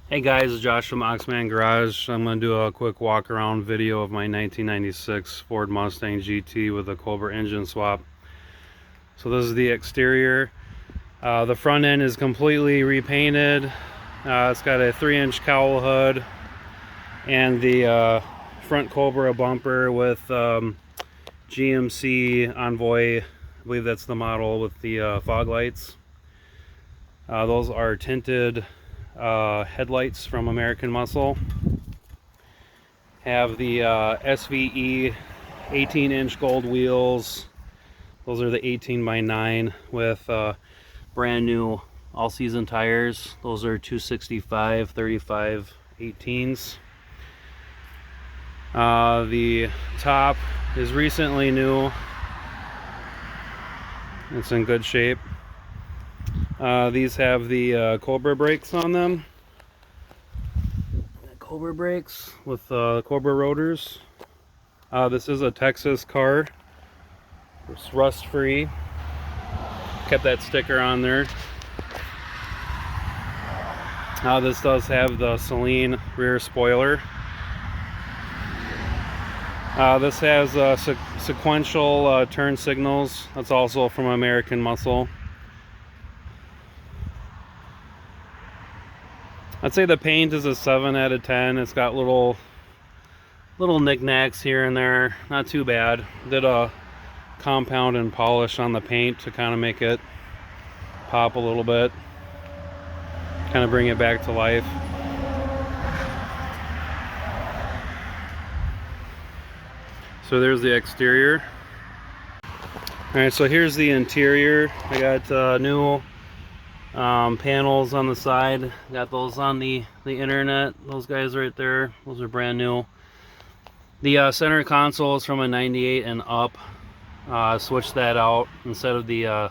Hey guys, it's Josh from Oxman Garage. I'm going to do a quick walk around video of my 1996 Ford Mustang GT with a Cobra engine swap. So this is the exterior. The front end is completely repainted. It's got a 3-inch cowl hood and the front Cobra bumper with GMC Envoy, I believe that's the model, with the fog lights. Those are tinted headlights from American Muscle. Have the SVE 18-inch gold wheels. Those are the 18x9 with brand new all-season tires. Those are 265 35 18s. The top is recently new. It's in good shape. These have the Cobra brakes on them. Cobra brakes with Cobra rotors. This is a Texas car. It's rust free. Kept that sticker on there. This does have the Celine rear spoiler. This has sequential turn signals. That's also from American Muscle. I'd say the paint is a 7 out of 10. It's got little knickknacks here and there. Not too bad. Did a compound and polish on the paint to kind of make it pop a little bit. Kind of bring it back to life. So there's the exterior. Alright, so here's the interior. I got new panels on the side. Got those on the internet. Those guys right there, those are brand new. The center console is from a 98 and up. Switched that out instead of the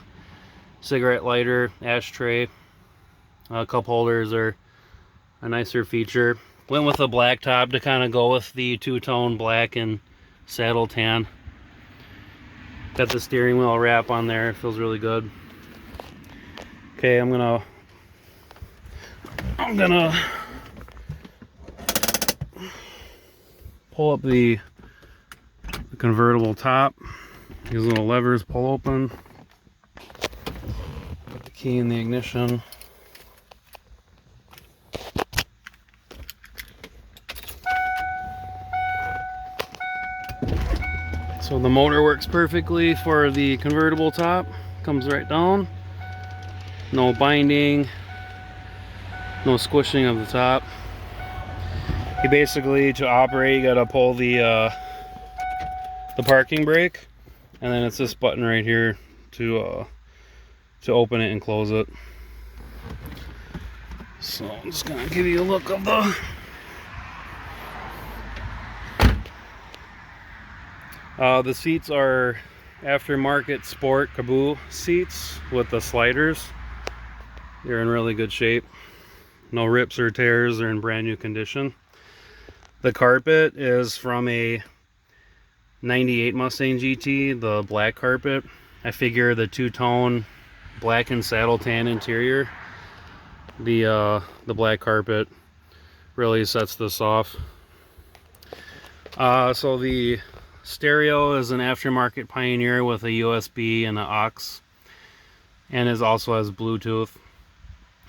cigarette lighter ashtray. Cup holders are a nicer feature. Went with a black top to kind of go with the two-tone black and saddle tan. Got the steering wheel wrap on there. It feels really good. Okay, I'm gonna pull up the convertible top. These little levers pull open. Put the key in the ignition. So the motor works perfectly for the convertible top. Comes right down. No binding, no squishing of the top. You basically, to operate, you gotta pull the parking brake, and then it's this button right here to open it and close it. So I'm just gonna give you a look of the seats are aftermarket sport Caboo seats with the sliders. They're in really good shape. No rips or tears. They're in brand new condition. The carpet is from a 98 Mustang GT, the black carpet. I figure the two-tone black and saddle tan interior, the black carpet really sets this off. So the stereo is an aftermarket Pioneer with a USB and an aux, and also has Bluetooth.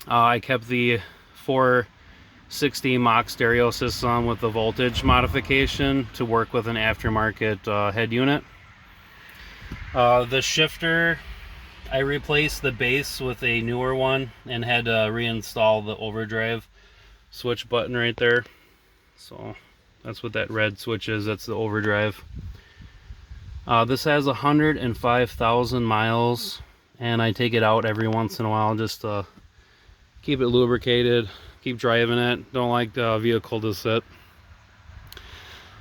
I kept the 460 Mach stereo system with the voltage modification to work with an aftermarket head unit. The shifter, I replaced the base with a newer one and had to reinstall the overdrive switch button right there. So that's what that red switch is. That's the overdrive. This has 105,000 miles, and I take it out every once in a while just to keep it lubricated, keep driving it. Don't like the vehicle to sit.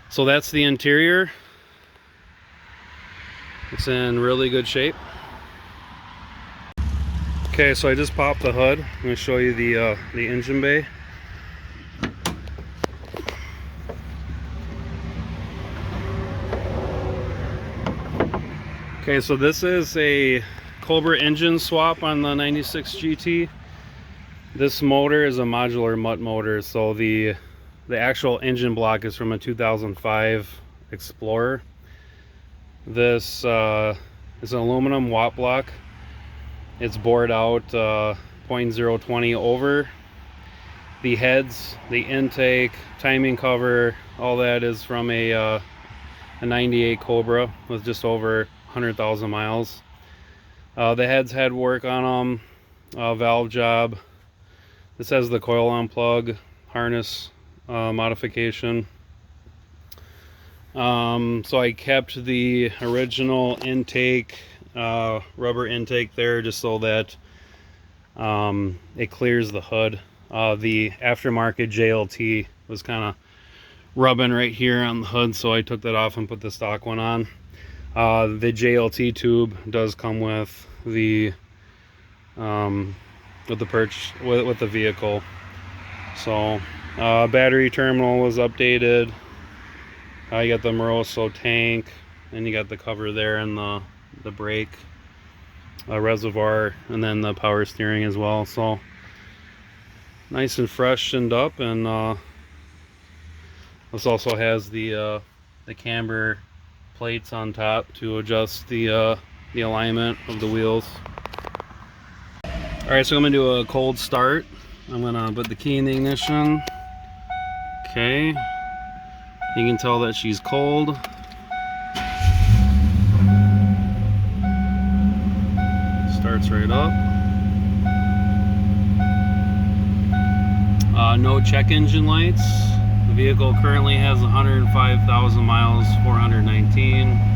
So that's the interior. It's in really good shape. Okay, so I just popped the hood. I'm going to show you the engine bay. Okay, so this is a Cobra engine swap on the 96 GT. This motor is a modular mutt motor, so the actual engine block is from a 2005 Explorer. This is an aluminum WAP block. It's bored out 0.020 over. The heads, the intake, timing cover, all that is from a 98 Cobra with just over 100,000 miles. The heads had work on them, valve job. This has the coil unplug, harness modification. So I kept the original intake, rubber intake there, just so that it clears the hood. The aftermarket JLT was kind of rubbing right here on the hood, so I took that off and put the stock one on. The JLT tube does come with the with the vehicle. So battery terminal was updated. You got the Moroso tank, and you got the cover there, and the brake reservoir, and then the power steering as well. So nice and freshened up. And this also has the camber plates on top to adjust the alignment of the wheels. All right, so I'm gonna do a cold start. I'm gonna put the key in the ignition. Okay, you can tell that she's cold. Starts right up. No check engine lights. The vehicle currently has 105,000 miles, 419.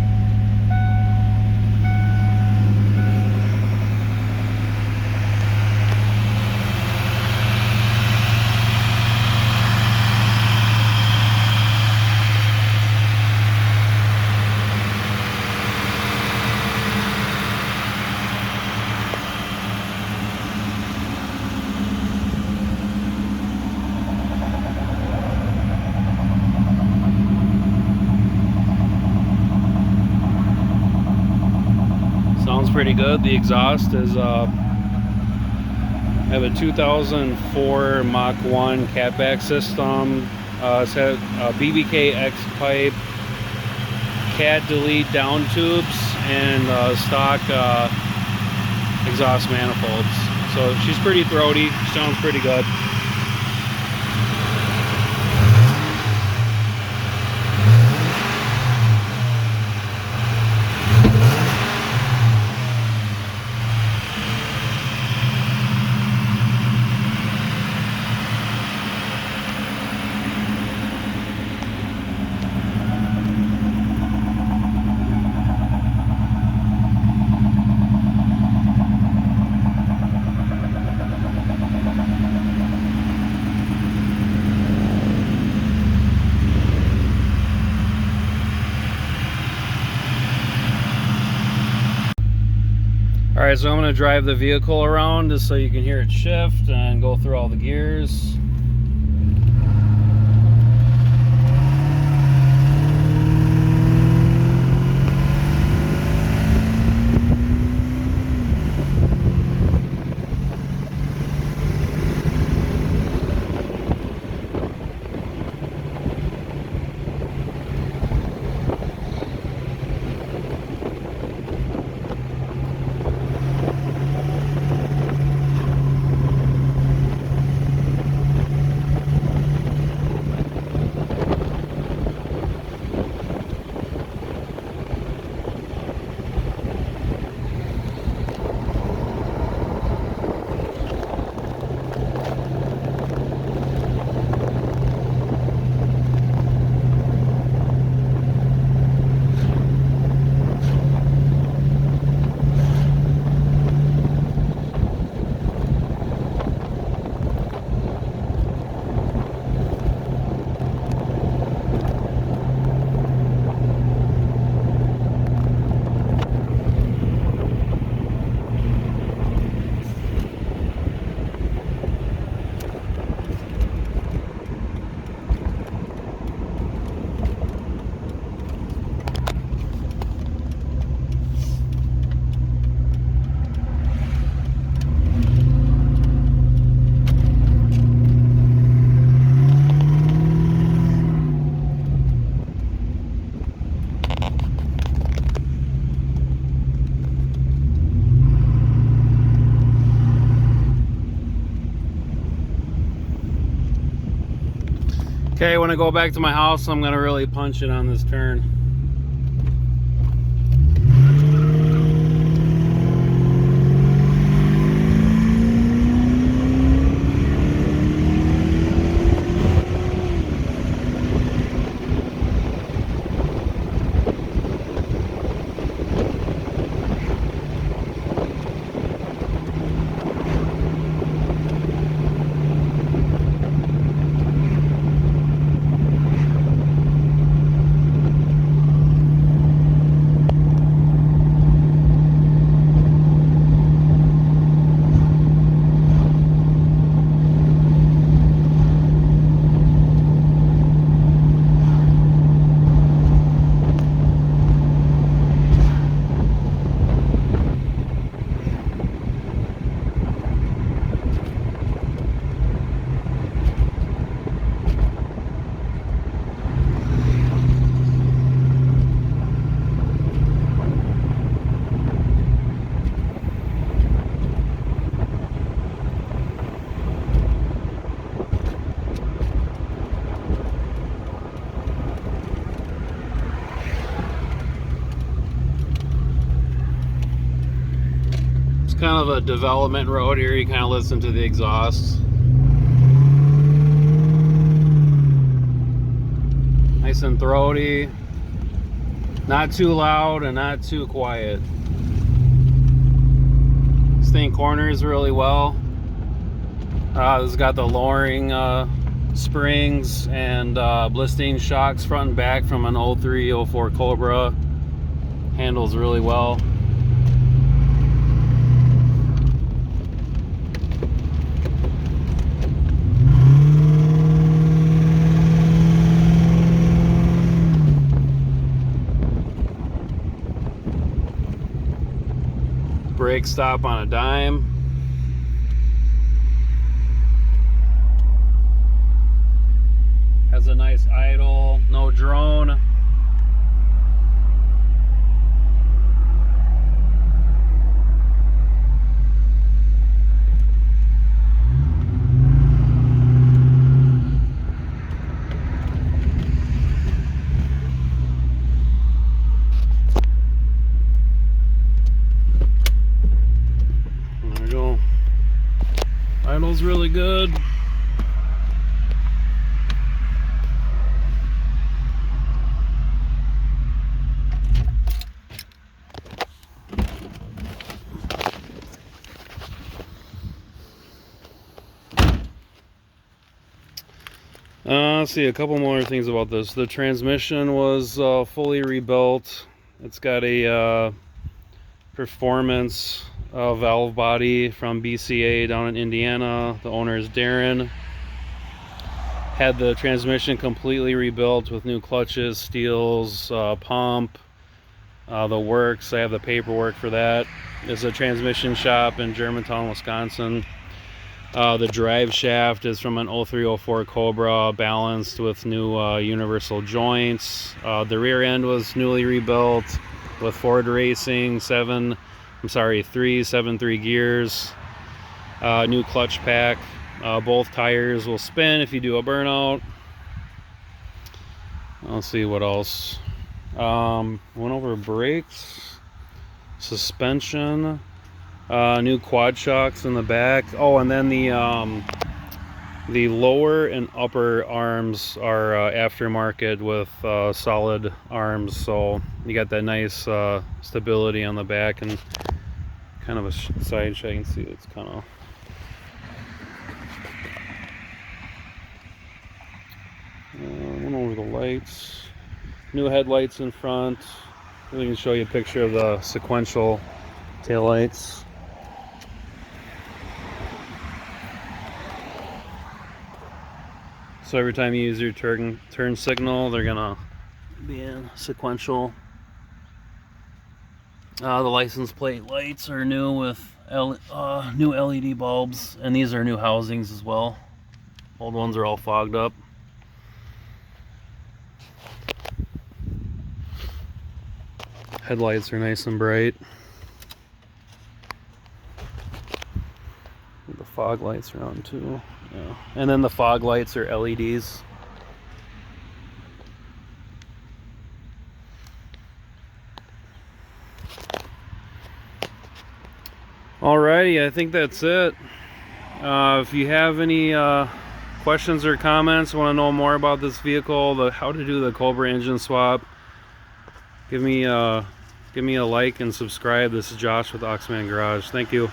Sounds pretty good. The exhaust is I have a 2004 Mach 1 catback system. It's had BBK X pipe, cat delete down tubes, and stock exhaust manifolds. So she's pretty throaty. Sounds pretty good. Alright, so I'm going to drive the vehicle around just so you can hear it shift and go through all the gears. Okay, when I go back to my house, I'm gonna really punch it on this turn. Kind of a development road here. You kind of listen to the exhaust. Nice and throaty, not too loud and not too quiet. This thing corners really well. This has got the lowering springs and blisting shocks front and back from an 0304 Cobra. Handles really well. Brake stop on a dime. Has a nice idle, no drone. Idle's really good. Let's see, a couple more things about this. The transmission was fully rebuilt. It's got a performance valve body from BCA down in Indiana. The owner is Darren. Had the transmission completely rebuilt with new clutches, steels, pump, the works. I have the paperwork for that. It's a transmission shop in Germantown, Wisconsin. The drive shaft is from an 0304 Cobra, balanced with new universal joints. The rear end was newly rebuilt with Ford Racing 373 gears. New clutch pack. Both tires will spin if you do a burnout. Let's see what else. Went over brakes, suspension, new quad shocks in the back. Oh, and then the lower and upper arms are aftermarket with solid arms, so you got that nice stability on the back, and kind of a side shot. You can see it's kind of went over the lights. New headlights in front. We can show you a picture of the sequential taillights. So every time you use your turn signal, they're gonna be in sequential. The license plate lights are new with new LED bulbs, and these are new housings as well. Old ones are all fogged up. Headlights are nice and bright. The fog lights are on too. Yeah. And then the fog lights are LEDs. Alrighty, I think that's it. If you have any questions or comments, want to know more about this vehicle, how to do the Cobra engine swap, give me a like and subscribe. This is Josh with Oxman Garage. Thank you.